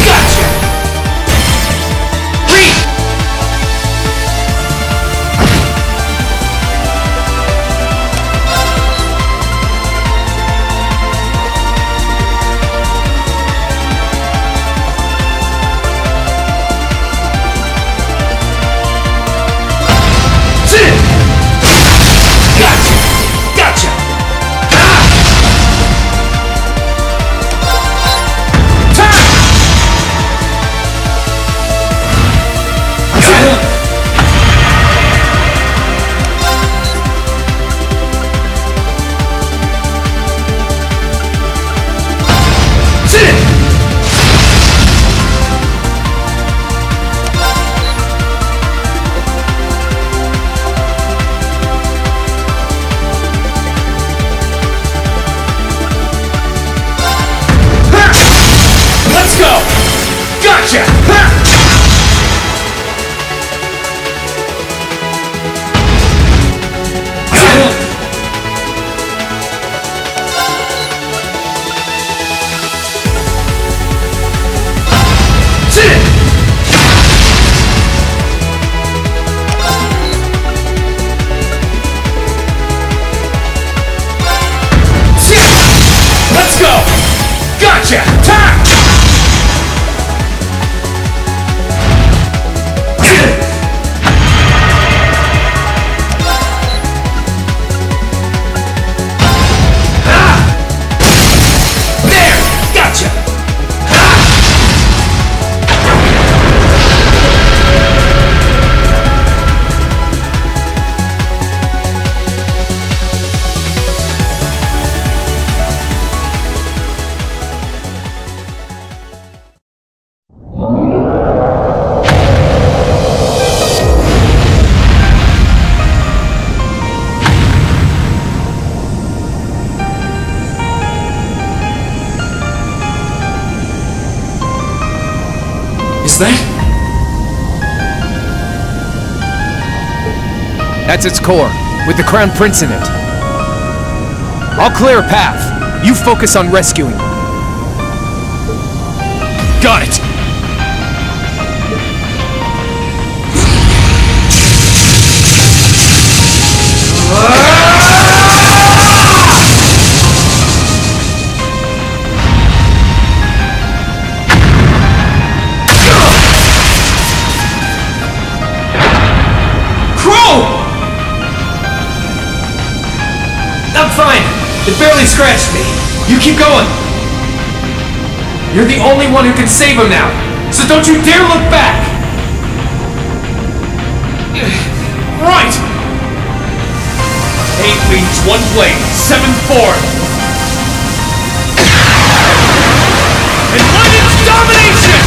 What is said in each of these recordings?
Gotcha! Rean! Gotcha! Gotcha! Let's go! Gotcha! Let's go! Gotcha! Time! There! Gotcha! Is that? That's its core, with the Crown Prince in it. I'll clear a path. You focus on rescuing them. Got it! I'm fine. It barely scratched me. You keep going. You're the only one who can save him now, so don't you dare look back! Right! 8 wings, 1 blade, 7th form! Enlightened domination!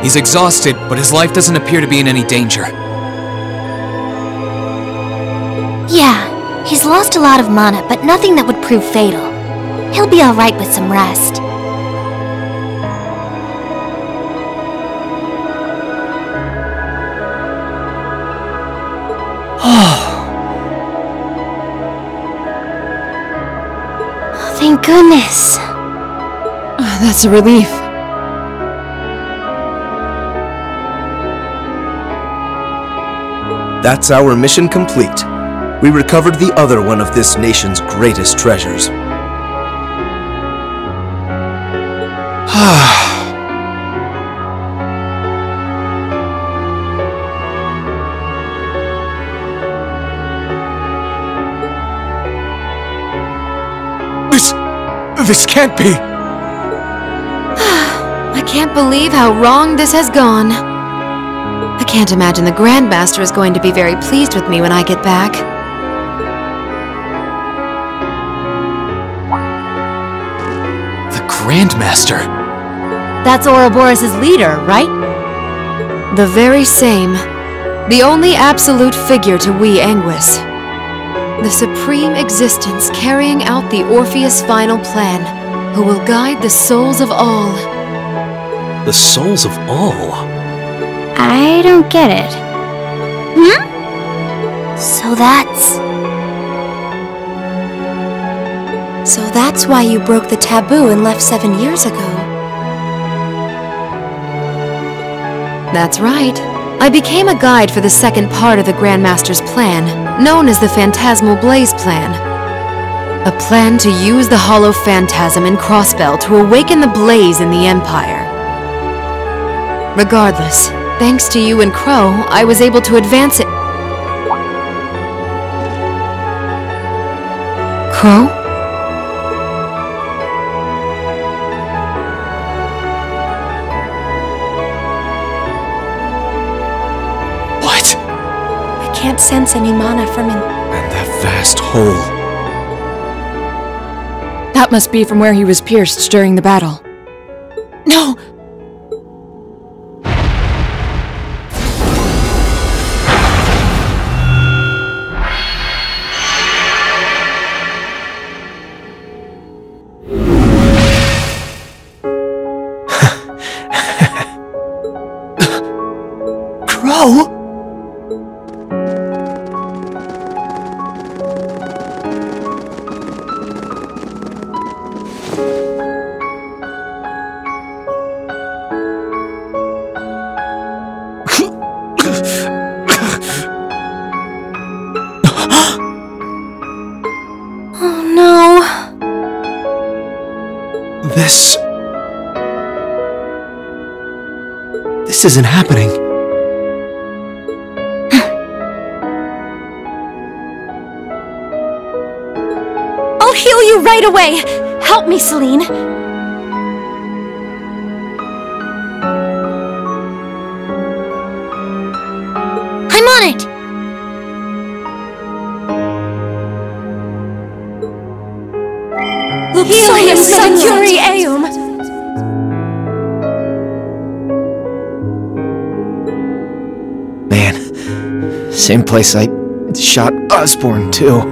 He's exhausted, but his life doesn't appear to be in any danger. Yeah, he's lost a lot of mana, but nothing that would prove fatal. He'll be alright with some rest. Thank goodness. That's a relief. That's our mission complete. We recovered the other one of this nation's greatest treasures. This can't be! I can't believe how wrong this has gone. I can't imagine the Grandmaster is going to be very pleased with me when I get back. The Grandmaster? That's Ouroboros' leader, right? The very same. The only absolute figure to we Anguis. The supreme existence carrying out the Orpheus final plan, who will guide the souls of all. The souls of all? I don't get it. So that's why you broke the taboo and left 7 years ago. That's right. I became a guide for the second part of the Grandmaster's plan, known as the Phantasmal Blaze Plan. A plan to use the Hollow Phantasm in Crossbell to awaken the blaze in the Empire. Regardless, thanks to you and Crow, I was able to advance it. Crow? What? I can't sense any mana from him. And that vast hole. That must be from where he was pierced during the battle. No! Crow? Oh no. This isn't happening. I'll heal you right away! Help me, Celine! I'm on it! Heal him, Sanctuary Eum! Man, same place I shot Osborne, too.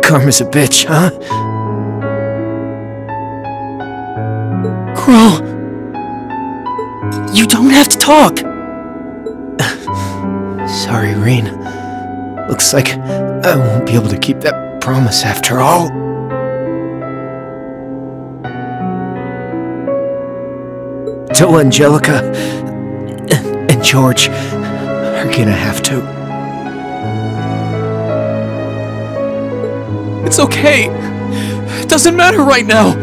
Karma's a bitch, huh? Crow! You don't have to talk! Sorry, Rean. Looks like I won't be able to keep that promise after all. Tell Angelica and George are gonna have to. It's okay. It doesn't matter right now.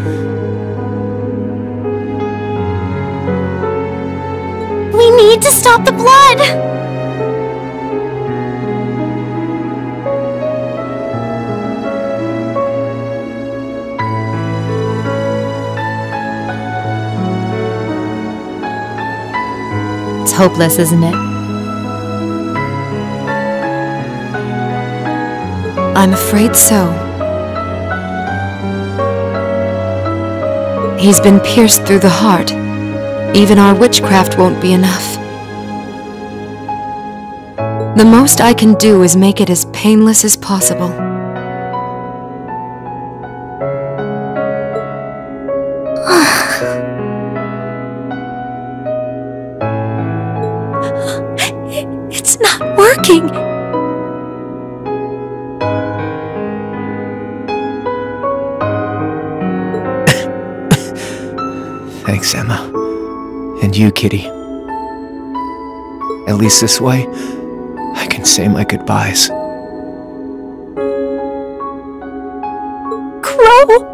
We need to stop the blood! It's hopeless, isn't it? I'm afraid so. He's been pierced through the heart. Even our witchcraft won't be enough. The most I can do is make it as painless as possible. It's not working. Thanks, Emma. And you, Kitty. At least this way, I can say my goodbyes. Crow!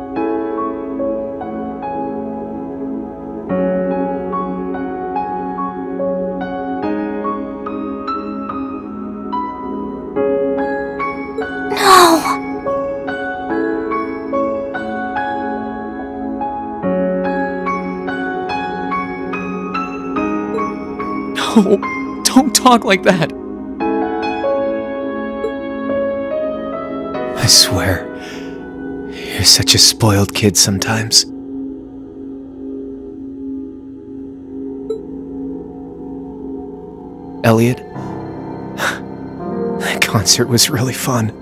No, don't talk like that. I swear, you're such a spoiled kid sometimes. Elliot, that concert was really fun.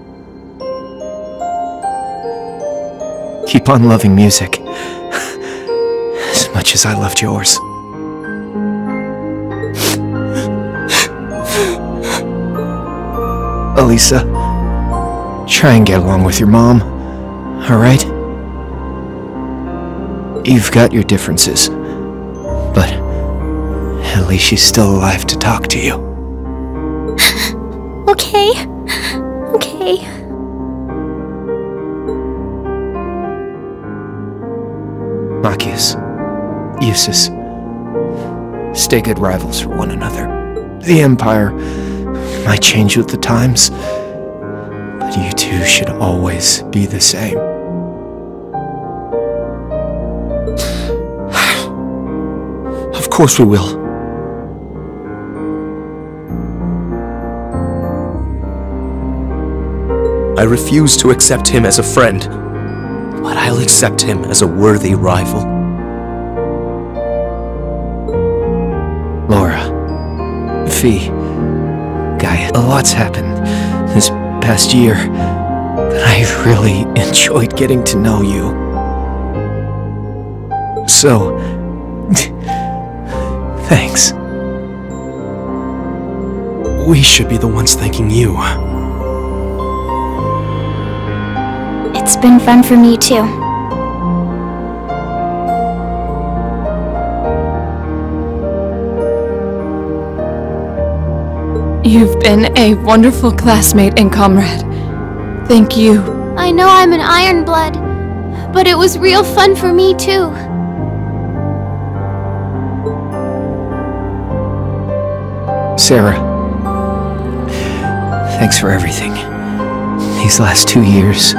Keep on loving music, as much as I loved yours. Elisa, try and get along with your mom, alright? You've got your differences, but at least she's still alive to talk to you. Okay. Okay. Machias, Eustace, stay good rivals for one another. The Empire might change with the times, but you two should always be the same. Of course we will. I refuse to accept him as a friend, but I'll accept him as a worthy rival. Laura, Fee, Gaia, a lot's happened this past year, but I've really enjoyed getting to know you. So, thanks. We should be the ones thanking you. It's been fun for me too. You've been a wonderful classmate and comrade. Thank you. I know I'm an Ironblood, but it was real fun for me too. Sarah, thanks for everything. These last 2 years.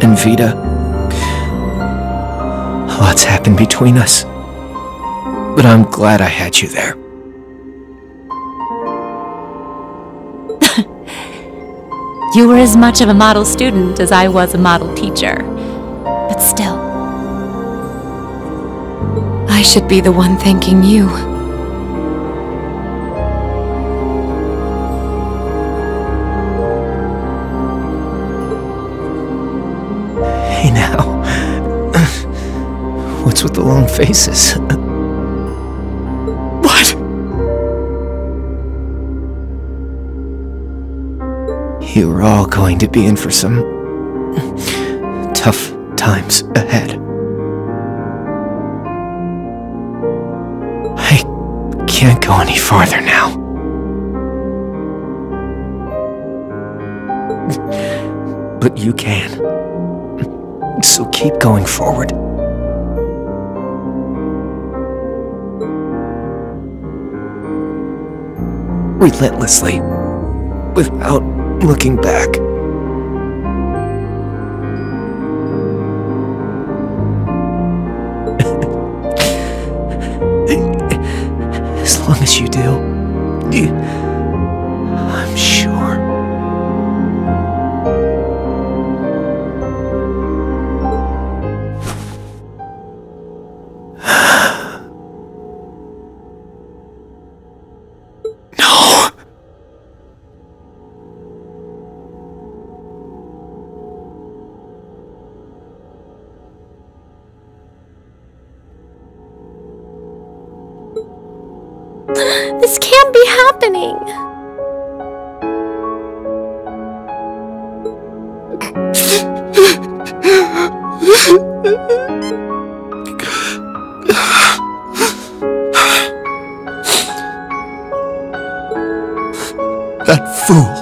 And Vita, a lot's happened between us, but I'm glad I had you there. You were as much of a model student as I was a model teacher. But still. I should be the one thanking you. Hey now. What's with the long faces? What? You are all going to be in for some tough times ahead. I can't go any farther now. But you can. So keep going forward. Relentlessly, without looking back. As long as you do, I'm sure This can't be happening. That fool.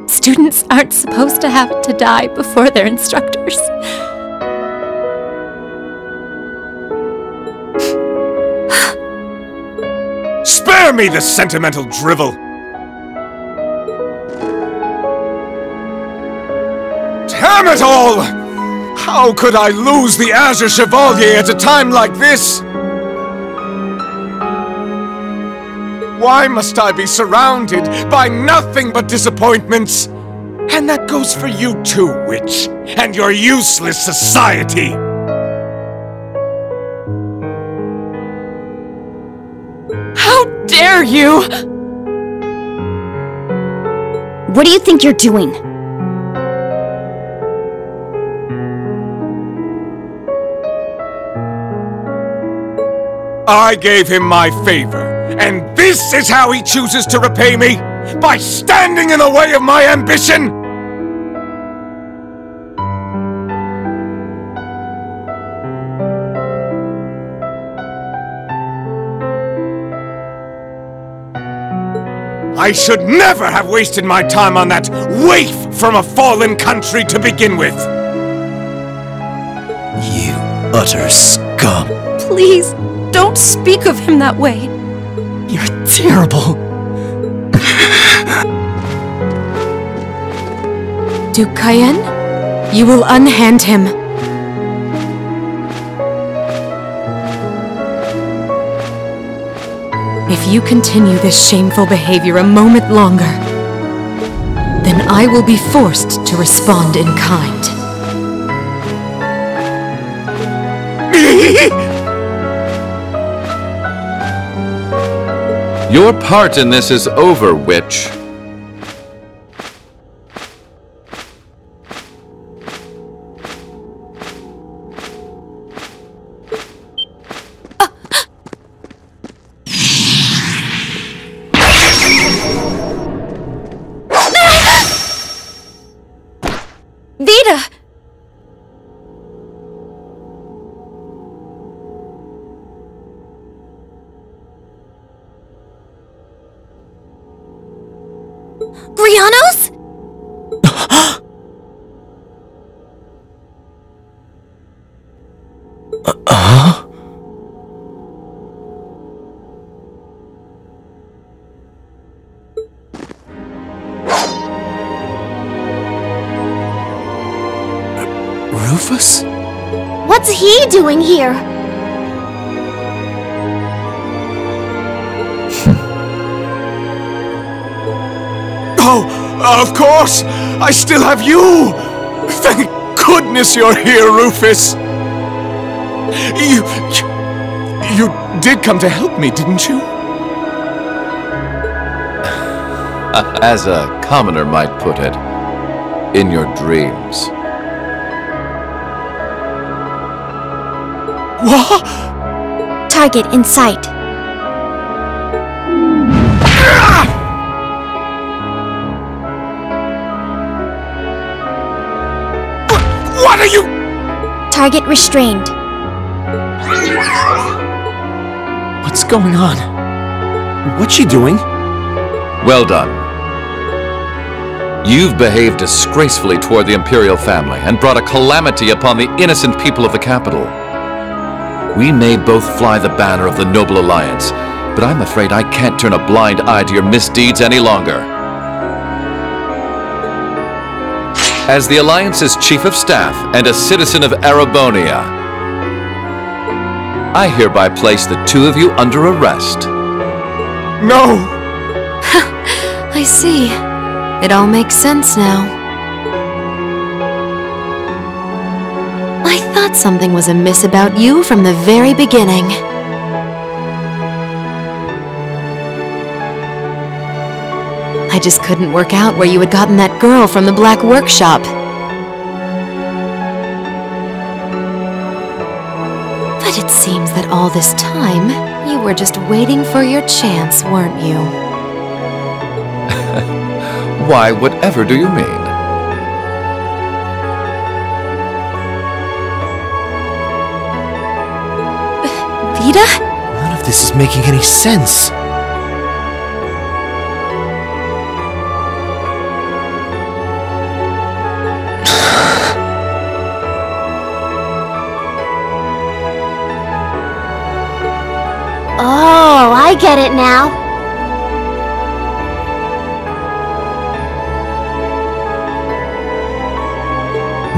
Students aren't supposed to have to die before their instructors. Spare me the sentimental drivel! Damn it all! How could I lose the Azure Chevalier at a time like this? Why must I be surrounded by nothing but disappointments? And that goes for you too, witch, and your useless society! How dare you! What do you think you're doing? I gave him my favor, and this is how he chooses to repay me? By standing in the way of my ambition? I should never have wasted my time on that waif from a fallen country to begin with! You utter scum. Please, don't speak of him that way. You're terrible. Duke Cayenne, you will unhand him. If you continue this shameful behavior a moment longer, then I will be forced to respond in kind. Your part in this is over, witch. Vita! Brianos? Rufus? What's he doing here? Oh, of course! I still have you! Thank goodness you're here, Rufus! You did come to help me, didn't you? As a commoner might put it, in your dreams. What? Target in sight. What are you? Target restrained. What's going on? What's she doing? Well done. You've behaved disgracefully toward the Imperial family and brought a calamity upon the innocent people of the capital. We may both fly the banner of the Noble Alliance, but I'm afraid I can't turn a blind eye to your misdeeds any longer. As the Alliance's Chief of Staff and a citizen of Arabonia, I hereby place the two of you under arrest. No! I see. It all makes sense now. I thought something was amiss about you from the very beginning. I just couldn't work out where you had gotten that girl from the Black Workshop. All this time, you were just waiting for your chance, weren't you? Why, whatever do you mean? Vita? None of this is making any sense. Oh, I get it now.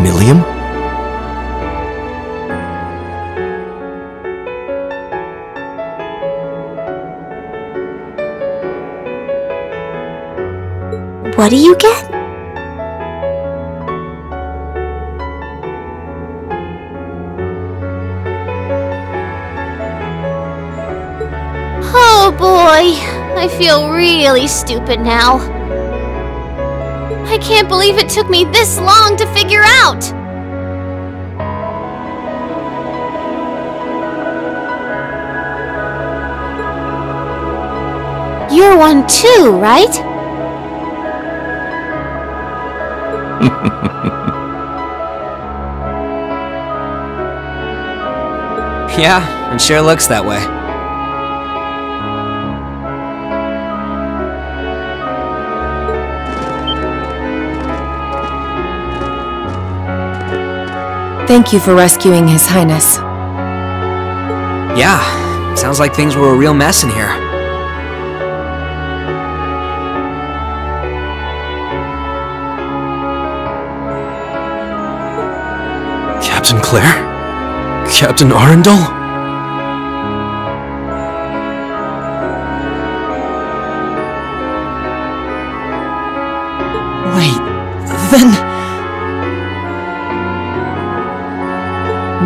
Milliam? What do you get? Oh boy, I feel really stupid now. I can't believe it took me this long to figure out! You're one too, right? Yeah, it sure looks that way. Thank you for rescuing His Highness. Yeah, sounds like things were a real mess in here. Captain Claire? Captain Arundel? Wait, then...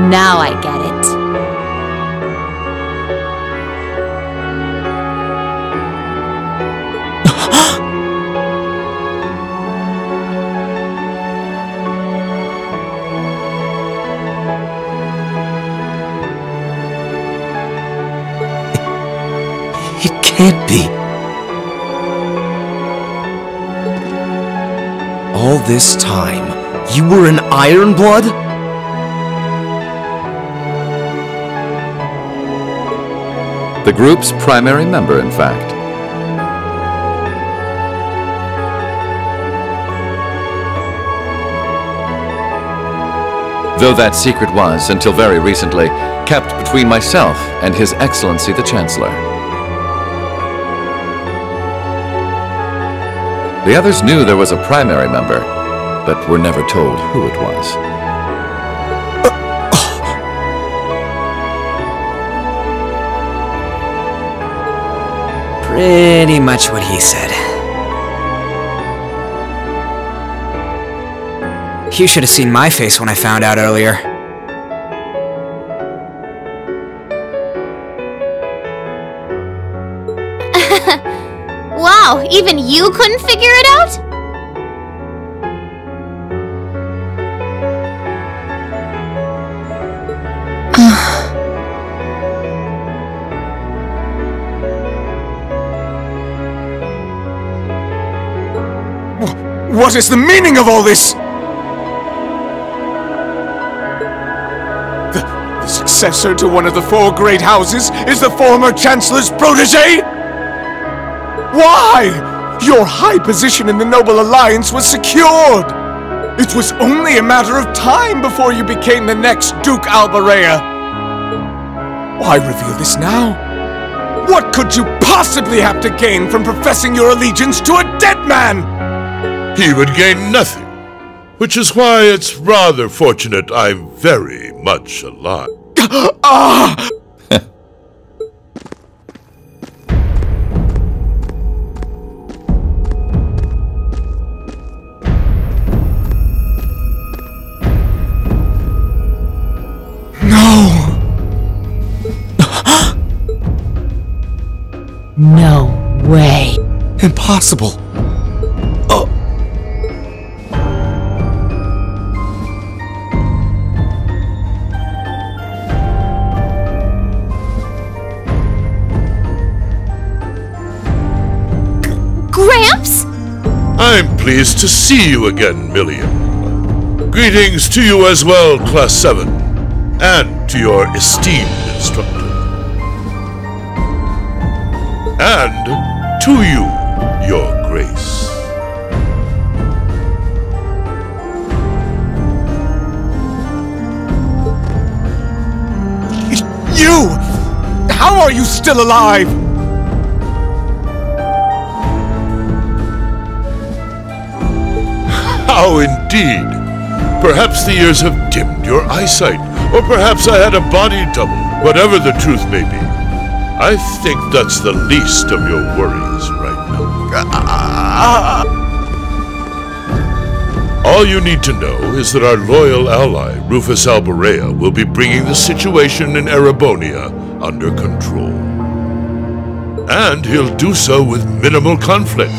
Now I get it. It can't be. All this time, you were an Ironblood? The group's primary member, in fact. Though that secret was, until very recently, kept between myself and His Excellency the Chancellor. The others knew there was a primary member, but were never told who it was. Pretty much what he said. You should have seen my face when I found out earlier. Wow, even you couldn't figure it out? What is the meaning of all this? The successor to one of the four great houses is the former Chancellor's protégé? Why? Your high position in the Noble Alliance was secured! It was only a matter of time before you became the next Duke Albarea. Why reveal this now? What could you possibly have to gain from professing your allegiance to a dead man? He would gain nothing, which is why it's rather fortunate I'm very much alive. Ah! No way. Impossible. Gramps? I'm pleased to see you again, Milliam. Greetings to you as well, Class 7, and to your esteemed instructor. And to you, Your Grace. You! How are you still alive? How indeed. Perhaps the years have dimmed your eyesight, or perhaps I had a body double. Whatever the truth may be, I think that's the least of your worries right now. All you need to know is that our loyal ally, Rufus Alborea, will be bringing the situation in Erebonia under control. And he'll do so with minimal conflict,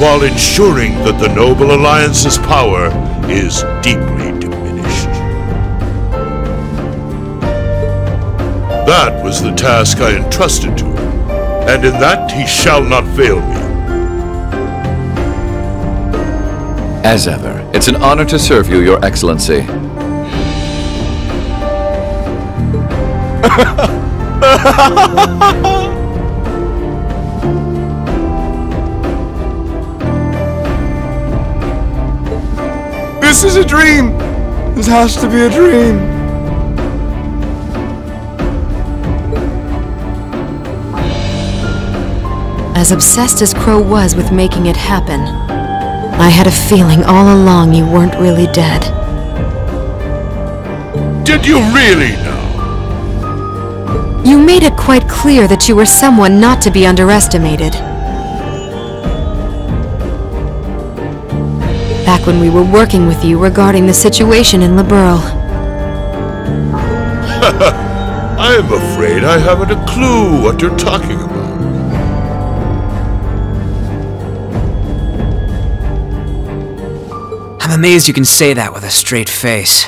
while ensuring that the Noble Alliance's power is deeply diminished. That was the task I entrusted to him, and in that he shall not fail me. As ever, it's an honor to serve you, Your Excellency. This is a dream! This has to be a dream! As obsessed as Crow was with making it happen, I had a feeling all along you weren't really dead. Did you really now? You made it quite clear that you were someone not to be underestimated. Back when we were working with you regarding the situation in Liberl. I'm afraid I haven't a clue what you're talking about. I'm amazed you can say that with a straight face.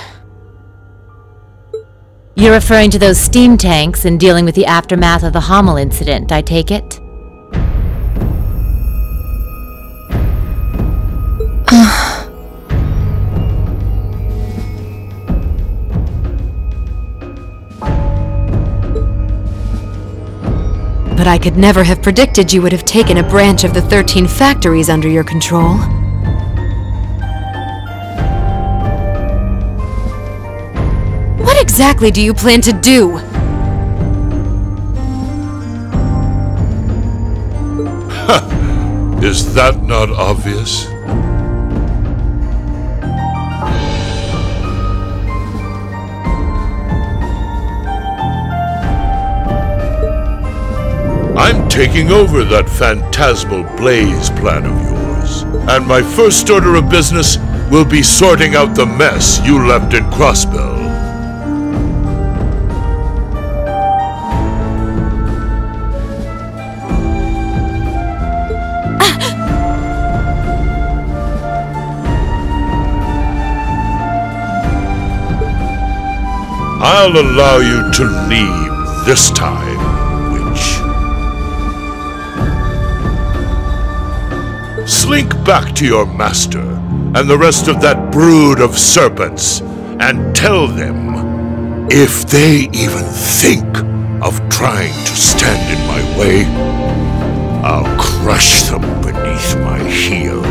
You're referring to those steam tanks and dealing with the aftermath of the Hamel incident, I take it? But I could never have predicted you would have taken a branch of the 13 factories under your control. What exactly do you plan to do? Is that not obvious? I'm taking over that phantasmal blaze plan of yours, and my first order of business will be sorting out the mess you left in Crossbell. I'll allow you to leave this time, witch. Slink back to your master and the rest of that brood of serpents and tell them, if they even think of trying to stand in my way, I'll crush them beneath my heel.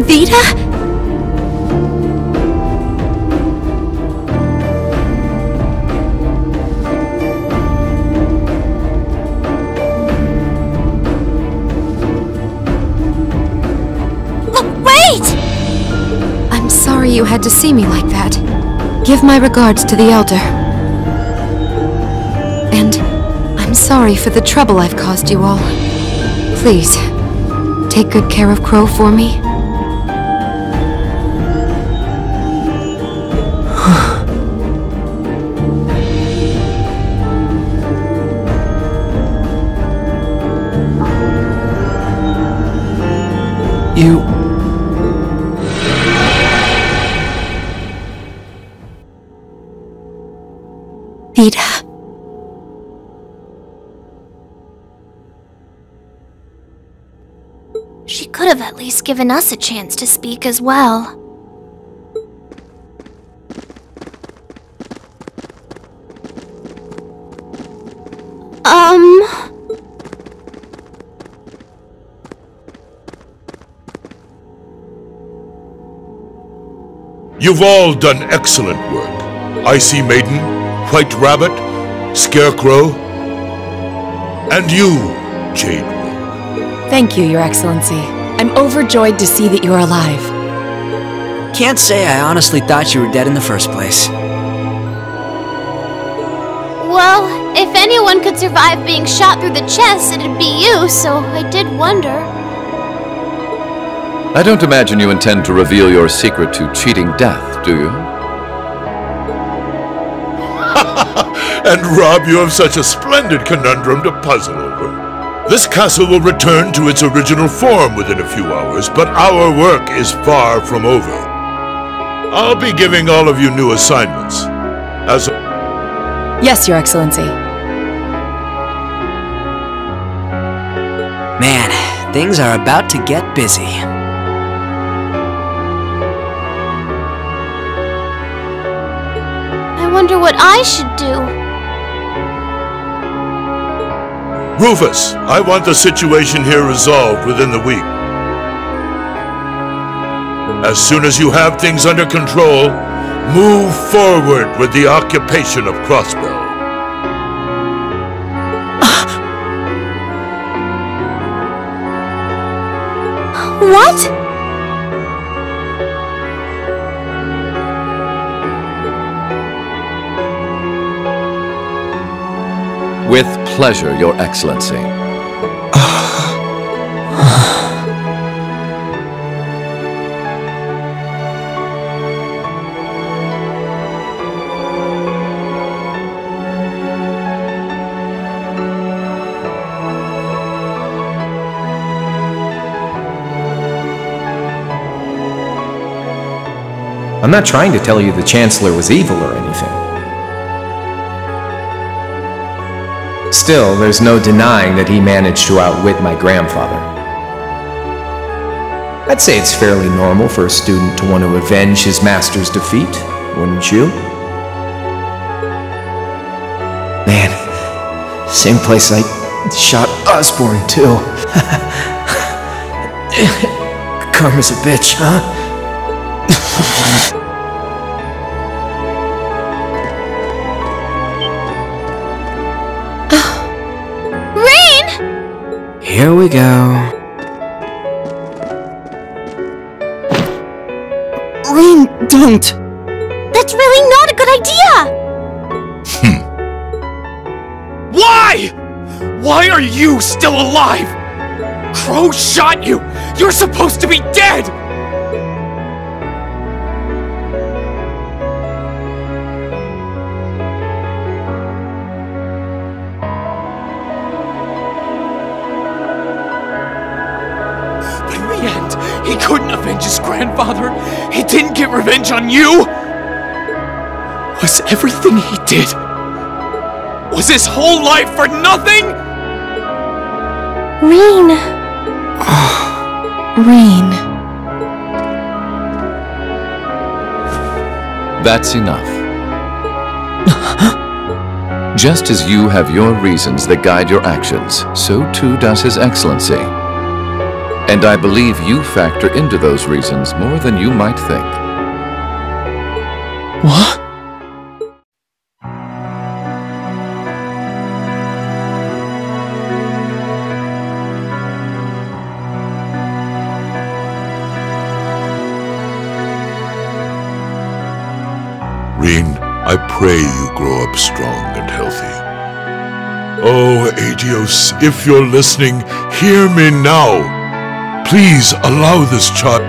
Vita? Wait! I'm sorry you had to see me like that. Give my regards to the Elder. And I'm sorry for the trouble I've caused you all. Please, take good care of Crow for me. You... Vida. She could have at least given us a chance to speak as well. You've all done excellent work. Icy Maiden, White Rabbit, Scarecrow, and you, Jade. Thank you, Your Excellency. I'm overjoyed to see that you're alive. Can't say I honestly thought you were dead in the first place. Well, if anyone could survive being shot through the chest, it'd be you, so I did wonder. I don't imagine you intend to reveal your secret to cheating death, do you? And Rob, you have such a splendid conundrum to puzzle over. This castle will return to its original form within a few hours, but our work is far from over. I'll be giving all of you new assignments. Yes, Your Excellency. Man, things are about to get busy. I wonder what I should do. Rufus, I want the situation here resolved within the week. As soon as you have things under control, move forward with the occupation of Crossbell. What? With pleasure, Your Excellency. I'm not trying to tell you the Chancellor was evil or anything. Still, there's no denying that he managed to outwit my grandfather. I'd say it's fairly normal for a student to want to avenge his master's defeat, wouldn't you? Man, same place I shot Osborne, too. Karma's a bitch, huh? Rean! Here we go. Rean, don't! That's really not a good idea! Why? Why are you still alive? Crow shot you! You're supposed to be dead! But in the end, he couldn't avenge his grandfather. He didn't get revenge on you. Was everything he did? Was his whole life for nothing? Rean. Rean. That's enough. Just as you have your reasons that guide your actions, so too does His Excellency. And I believe you factor into those reasons more than you might think. What? Rean, I pray you grow up strong and healthy. Oh, Adios, if you're listening, hear me now. Please allow this child...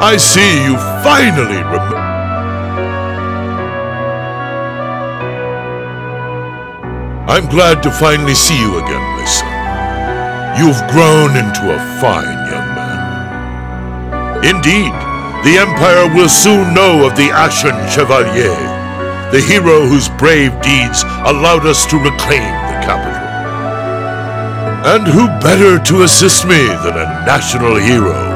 I see you finally I'm glad to finally see you again, my son. You've grown into a fine young man. Indeed, the Empire will soon know of the Ashen Chevalier, the hero whose brave deeds allowed us to reclaim the capital. And who better to assist me than a national hero?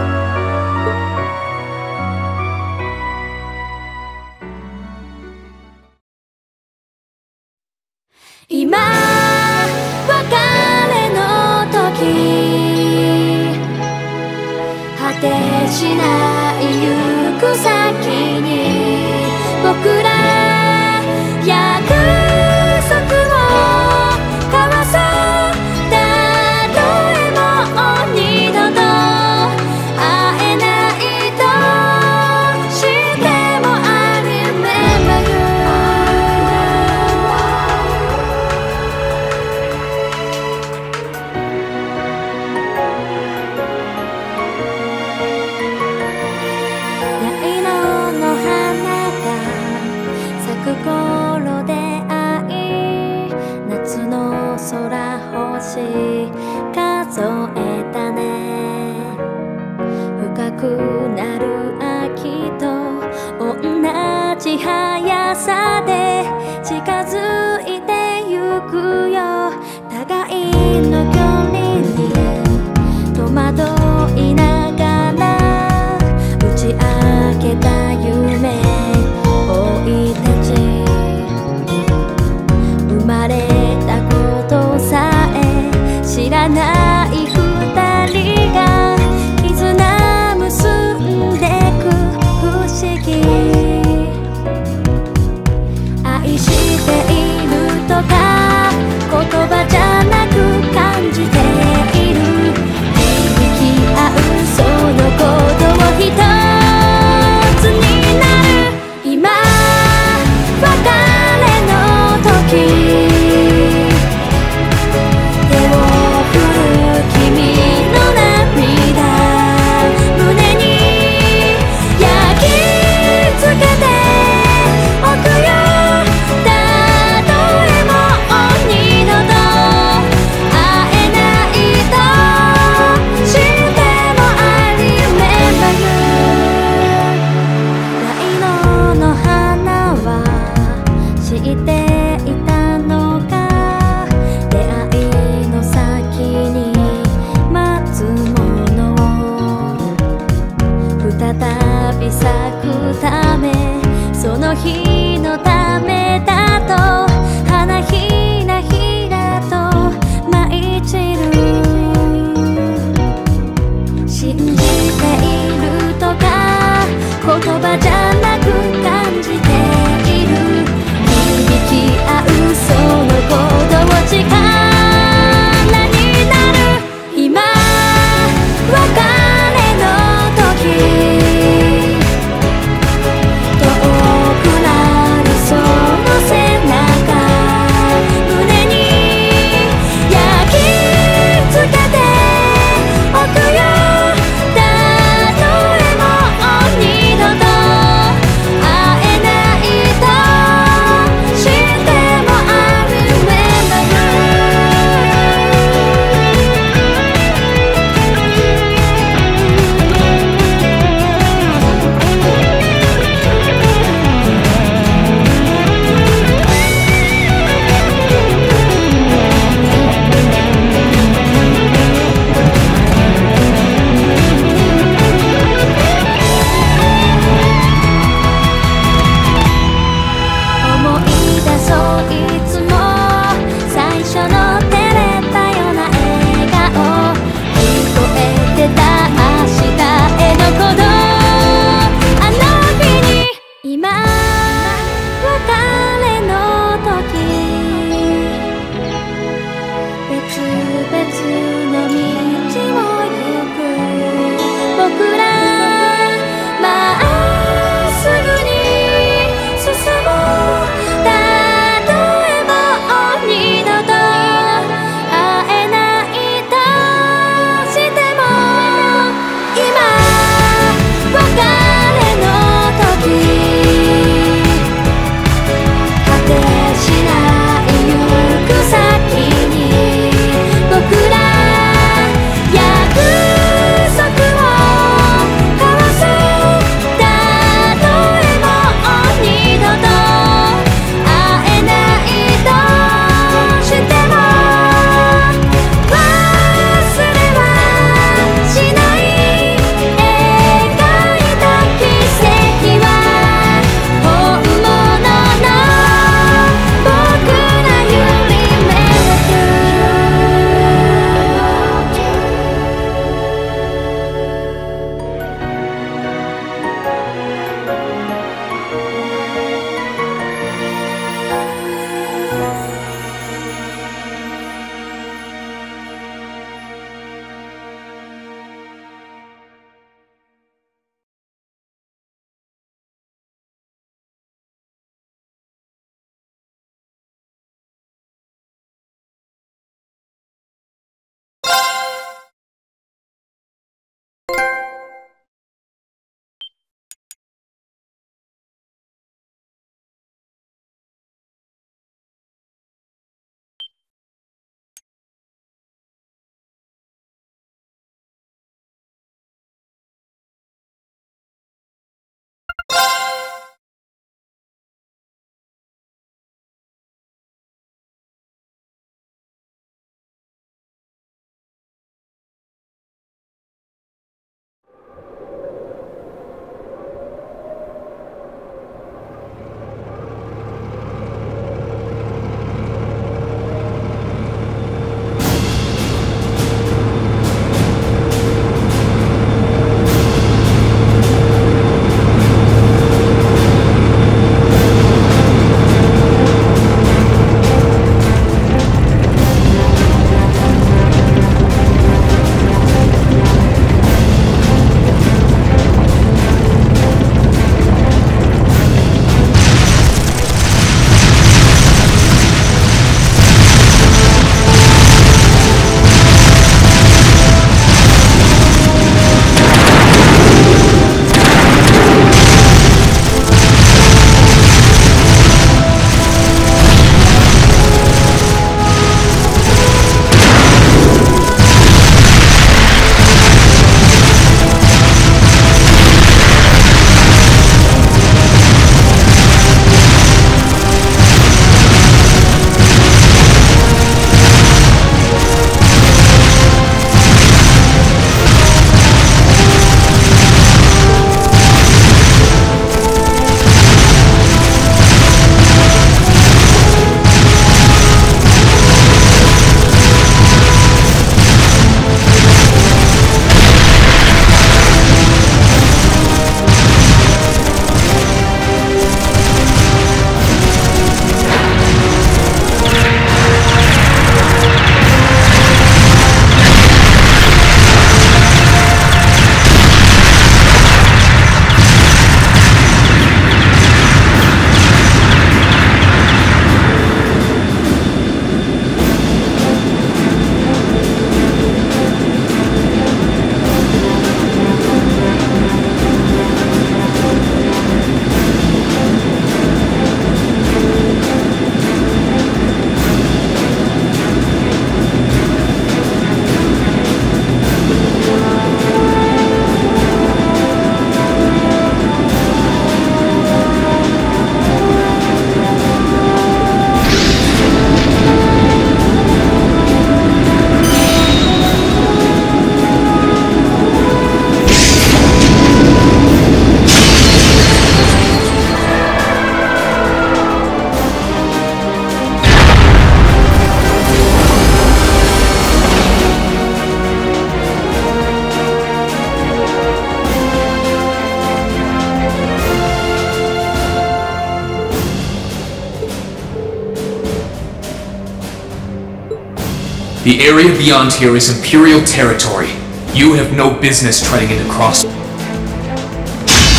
The area beyond here is Imperial territory. You have no business treading into Crossbell.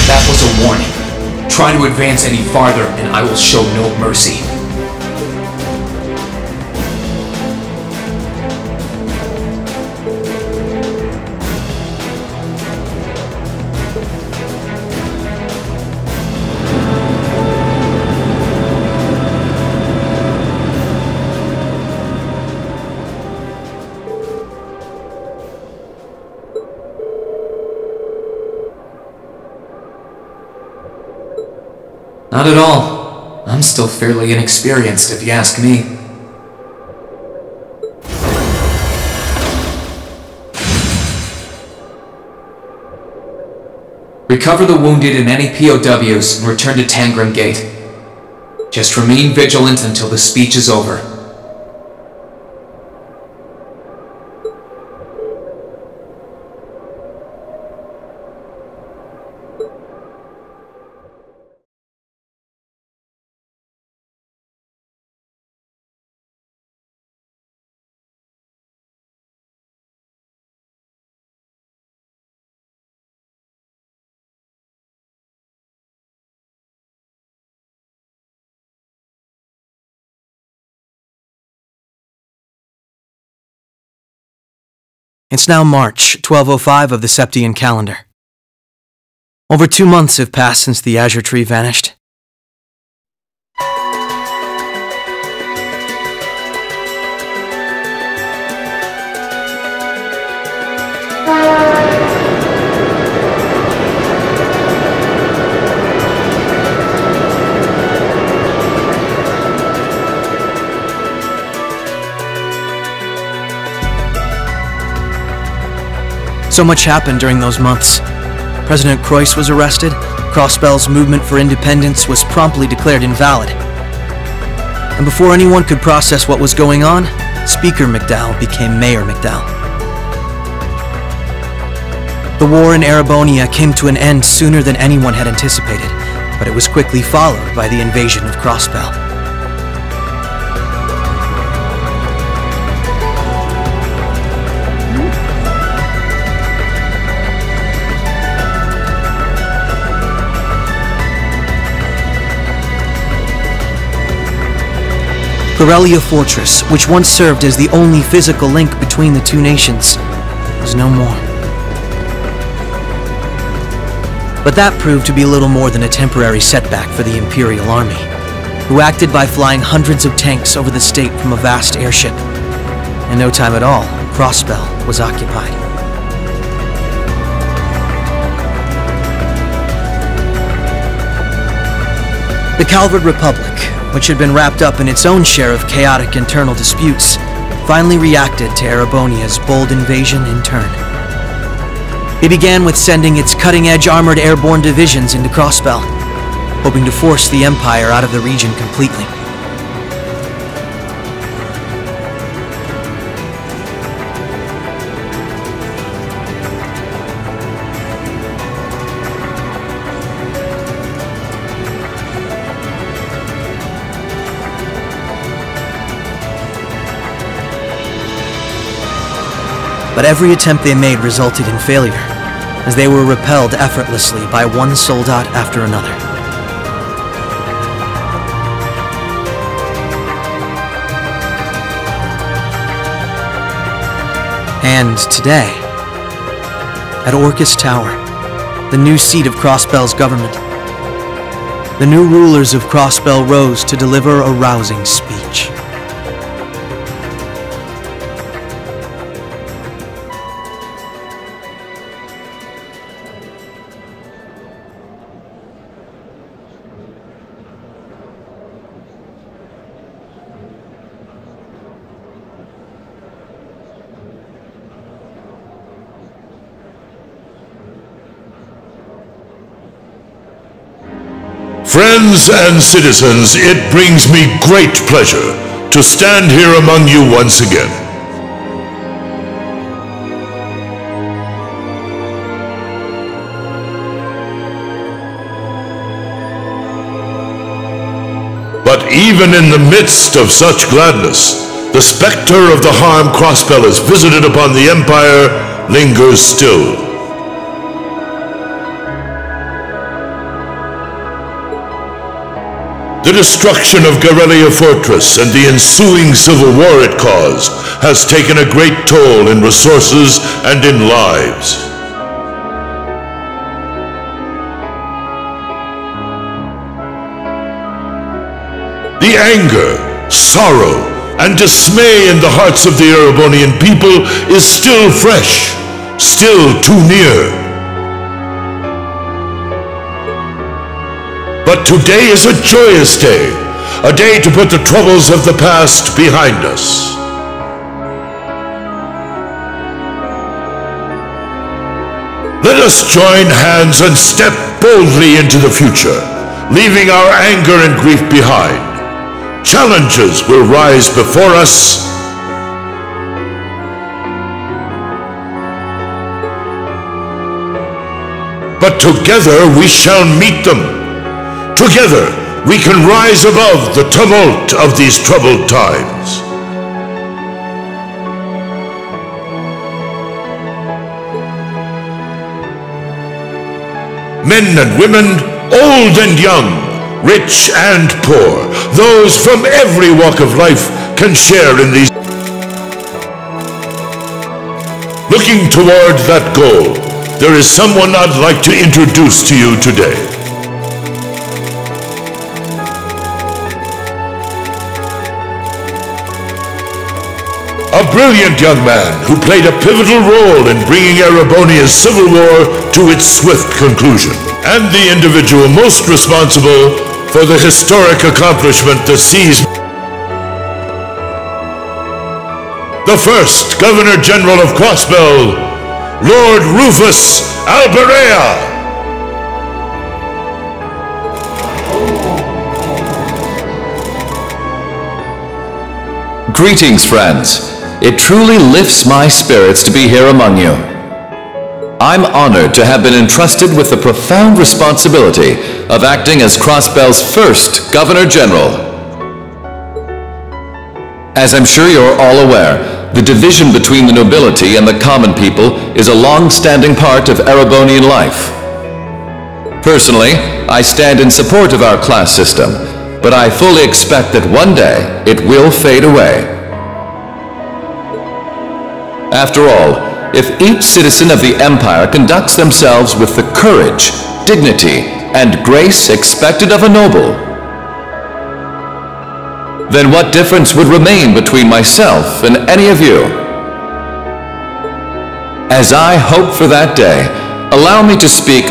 That was a warning. Try to advance any farther, and I will show no mercy. Not at all. I'm still fairly inexperienced, if you ask me. Recover the wounded and any POWs and return to Tangram Gate. Just remain vigilant until the speech is over. It's now March 1205 of the Septian calendar. Over 2 months have passed since the Azure Tree vanished. So much happened during those months. President Croix was arrested, Crossbell's movement for independence was promptly declared invalid. And before anyone could process what was going on, Speaker McDowell became Mayor McDowell. The war in Erebonia came to an end sooner than anyone had anticipated, but it was quickly followed by the invasion of Crossbell. Corellia Fortress, which once served as the only physical link between the two nations, was no more. But that proved to be little more than a temporary setback for the Imperial Army, who acted by flying hundreds of tanks over the state from a vast airship. In no time at all, Crossbell was occupied. The Calvard Republic, which had been wrapped up in its own share of chaotic internal disputes, finally reacted to Erebonia's bold invasion in turn. It began with sending its cutting-edge armored airborne divisions into Crossbell, hoping to force the Empire out of the region completely. But every attempt they made resulted in failure, as they were repelled effortlessly by one soldat after another. And today, at Orcus Tower, the new seat of Crossbell's government, the new rulers of Crossbell rose to deliver a rousing speech. Friends and citizens, it brings me great pleasure to stand here among you once again. But even in the midst of such gladness, the specter of the harm Crossbell has visited upon the Empire lingers still. The destruction of Guerrilla Fortress and the ensuing civil war it caused has taken a great toll in resources and in lives. The anger, sorrow, and dismay in the hearts of the Erebonian people is still fresh, still too near. But today is a joyous day, a day to put the troubles of the past behind us. Let us join hands and step boldly into the future, leaving our anger and grief behind. Challenges will rise before us, but together we shall meet them. Together, we can rise above the tumult of these troubled times. Men and women, old and young, rich and poor, those from every walk of life can share in these. Looking toward that goal, there is someone I'd like to introduce to you today. A brilliant young man who played a pivotal role in bringing Erebonia's civil war to its swift conclusion, and the individual most responsible for the historic accomplishment that sees the first Governor General of Crossbell, Lord Rufus Alberea. Greetings, friends. It truly lifts my spirits to be here among you. I'm honored to have been entrusted with the profound responsibility of acting as Crossbell's first Governor General. As I'm sure you're all aware, the division between the nobility and the common people is a long-standing part of Erebonian life. Personally, I stand in support of our class system, but I fully expect that one day it will fade away. After all, if each citizen of the Empire conducts themselves with the courage, dignity, and grace expected of a noble, then what difference would remain between myself and any of you? As I hope for that day, allow me to speak